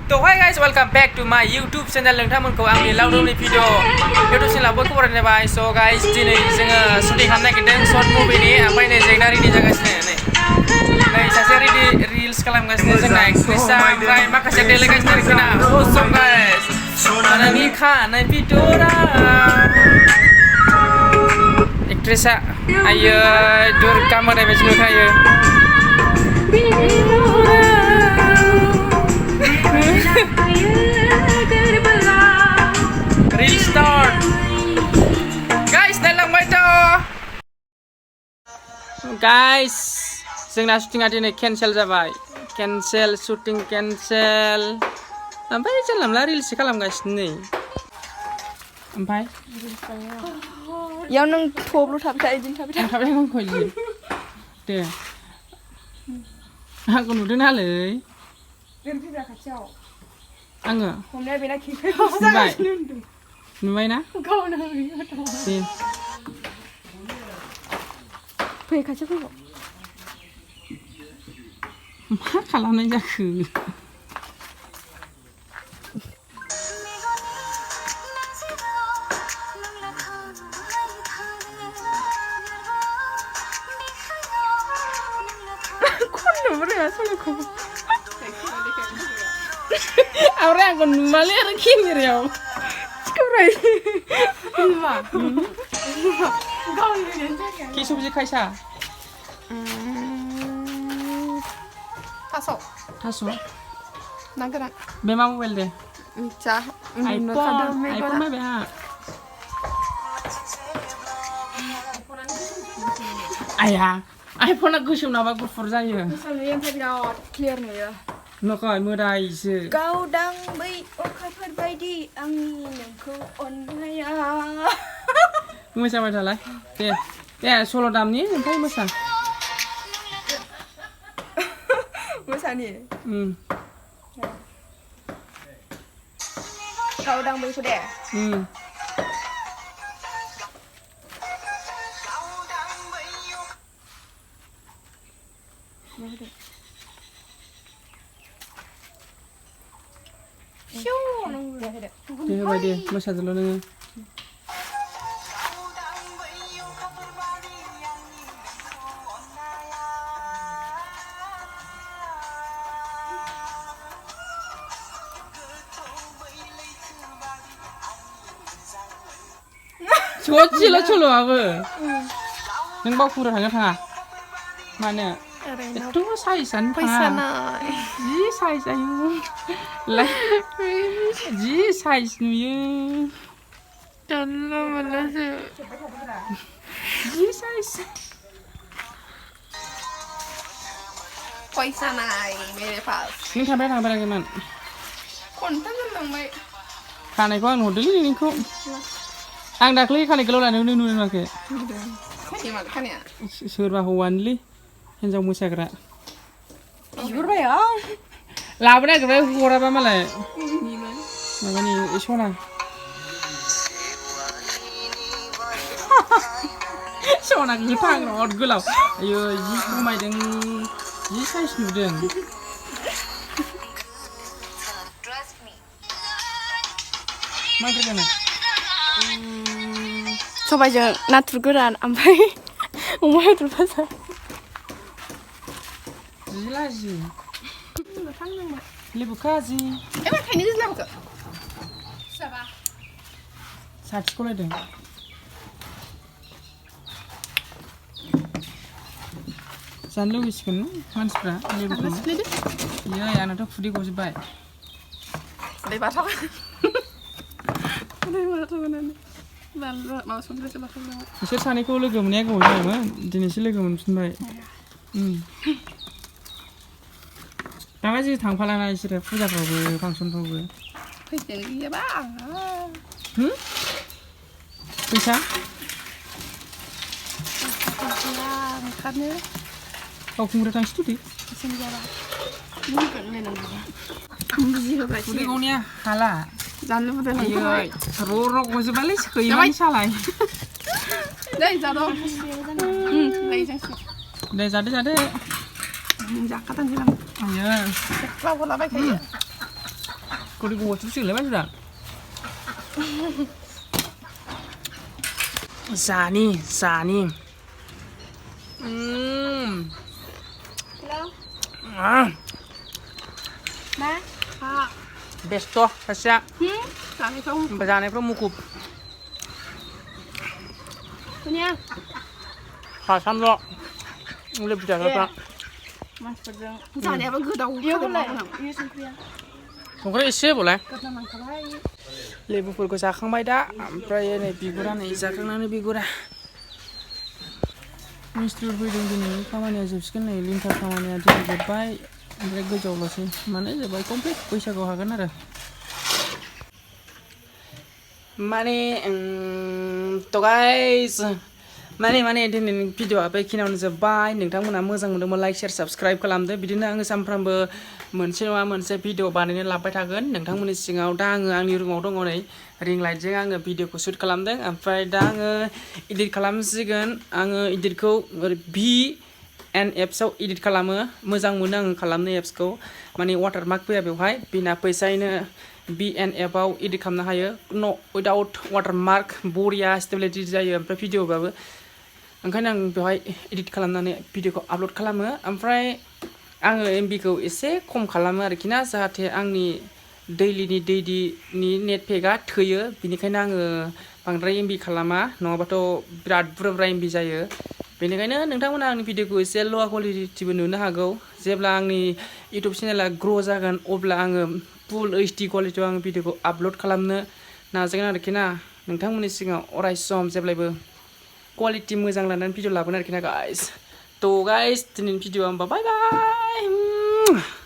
So hi guys, welcome back to my YouTube channel. नोंथांमोनखौ आंनि लावदुमनि video YouTube channel बयखौबो बरायनाय जाबाय. So guys, दिनै जोङो शुटिं खालामनो नागिरदों शर्ट मुभिनि. ओमफ्राय नै जोंना रेडि जागासिनो नै सासे रेडि रिल्स खालामगासिनो जोंना एक्ट्रेसआ ओमफ्राय माखासे देलायगासिनो आरोखिना. So guys, नोंनि खानाय बिदरा एक्ट्रेसआ आयो दुर्गा मोदाय बायदि नुखायो. Restart, guys. Dalamay to, guys. जोंना shootingआ दिनै cancel जाबाय. Cancel, shooting cancel. ओमफ्राय जानला मोनला रिल्स खालामगासिनो नै. ओमफ्राय याव नों थब्ल' थाबाय इदिनो थाबाय थाबाय आंखौ इदि दे आंखौ नुदों नालै दोनफैब्रा खाथियाव आङो हमनाया बेना खेंखें नुबाय ना गावनो दे फै खाथियाव फैबाव मा खालामनाय जाखो ahora con mal era kimiro kibray ma ki subji khaisa taso nagara be ma mobile de cha iPhone ma be ha aya iPhone a gusum na ba gufur jayo misalnya biराद clear नुयो नखय मोदायसो गावदां बै अखाफोर बायदि आंनि नोंखौ अननाया मोसाबाय थालाय दे सल' दामनि ओमफ्राय मोसानि गावदां बैखौ दे दे होबाय दे मोसादोल' नोङो सल'आबो नों बावखुंग्रि थांगोन थाङा मानो एथ' साइजआनो थाङा जि साइज आयु जि साइज नुयो जानला मोनलासो जि साइज पैसा नाय मेरे पास नों थांफेराखैमोन खनथाम जालांबाय खानायखौ आं नुदोंलै नोंनिखौ आं दाख्लै खानाय गोलाव लानायाव नों नुदों नुवाखै खानाया सोरबा हौवानिलै हिन्जाव मोसाग्रा बिहरबाय आं लाबोनो नागिरबाय हराबा मालाय माबानि सना सना गोथां नट गोलाव आयो जि समायदों जि साइज नुदों मा ओंख्रि जानो सबायजों नाथुर गोरान ओमफ्राय अमा बेदर भाजा जि लाजि lebu kaji emang kayak ini selama ke siapa साथिखौ नायदों जानो लुगैसिगोन मानसिफ्रा लेबुखौ इयो आंनाथ' खुदै गजोबबाय खुदै बाथाव खुदै बाथावनानै माबा संग्रासो बाथाव बिसोर सानैखौ लोगो मोननाया गोबाव जाबायमोन दिनैसो लोगो मोनफिनबाय दाना जि थांफालाना बिसोरो फुजाफ्रावबो फांसनफ्रावबो फैसा गैयाबा फैसा ओंखारनो बावखुंग्रियाव थांसै दे बुजि होबाय खुदै गनाया हाला जानो लुबैदों र' गजोबालै सैमानि सालाय दे जादो दे जादो जाखाथां आयो लाबोलाबाय थायो Kau buat tu sih lepas sudah. Sani. Hello. Ah, Má. best toh, kasih. Sao này không? Bây này phải mua cục. Cô nha. Phải xăm rồi. Lebih jangan apa. Mas pedang. Sao này vẫn cứ đầu. Yêu cái này. Yêu xin khuyên. Mungkin isi boleh. Kata mang kabai. Lebuफोरखौ जाखांबाय दा ओमफ्राय नै बिगुरा नै जाखांनानै बिगुरा मिस्ट्रिफोर फैदों दिनै खामानिया जोबसिगोन नै लिन्टार खामानिया दिनै जोब्बाय ओमफ्राय गोजौआवल'सै माने जोब्बाय कमप्लिट बैसागुआव हागोन आरो माने थ' गाइस माने दिनैनि भिडिअ'आ बेखिनियावनो जोब्बाय नोंथांमोना मोजां मोनदोंबा लाइक शेयार साबस्क्राइब खालामदो बिदिनो आङो सानफ्रामबो मोनसे नङा मोनसे भिडिअ बानायनो लाबाय थागोन नोंथांमोननि सिगाङाव दा आङो आंनि रुमाव दङ नै रिं लाइटजों आङो भिडिअ'खौ शुट खालामदों ओमफ्राय दा आङो इडिट खालामसिगोन आङो इडिटखौ VN एप्सआव इडिट खालामो मोजां मोनो आङो खालामनो एप्सखौ माने वाटारमार्क फैया बेवहाय बिना फैसायैनो VN एपआव इडिट खालामनो हायो उइदाउट वाटारमार्क बरिया स्टेबिलिटि जायो ओमफ्राय भिडिअ'बाबो ओंखायनो आं बेवहाय इडिट खालामनानै भिडिअ'खौ आपल'ड खालामो ओमफ्राय आङो MBखौ एसे खम खालामो आरोखि ना जाहाथे आंनि दैलिनि नेट पेकआ थोयो बिनिखायनो आङो बांद्राय MB खालामा नङाबाथ' बिराद बुरजा MB जायो बेनिखायनो नोंथांमोना आंनि भिडिअ'खौ एसे ल' क्वालिटिबो नुनो हागौ जेब्ला आंनि इउटुब चेनेला ग्र' जागोन अब्ला आङो फुल HD क्वालिटियाव आङो भिडिअ'खौ आपल'ड खालामनो नाजागोन आरोखि ना नोंथांमोननि सिगाङाव अराय सम जेब्लायबो क्वालिटि मोजां लानानै भिडिअ लाबोनो आरोखि ना गाइस थ' गाइस दिनैनि भिडिअ'आ होमबा बाय बाय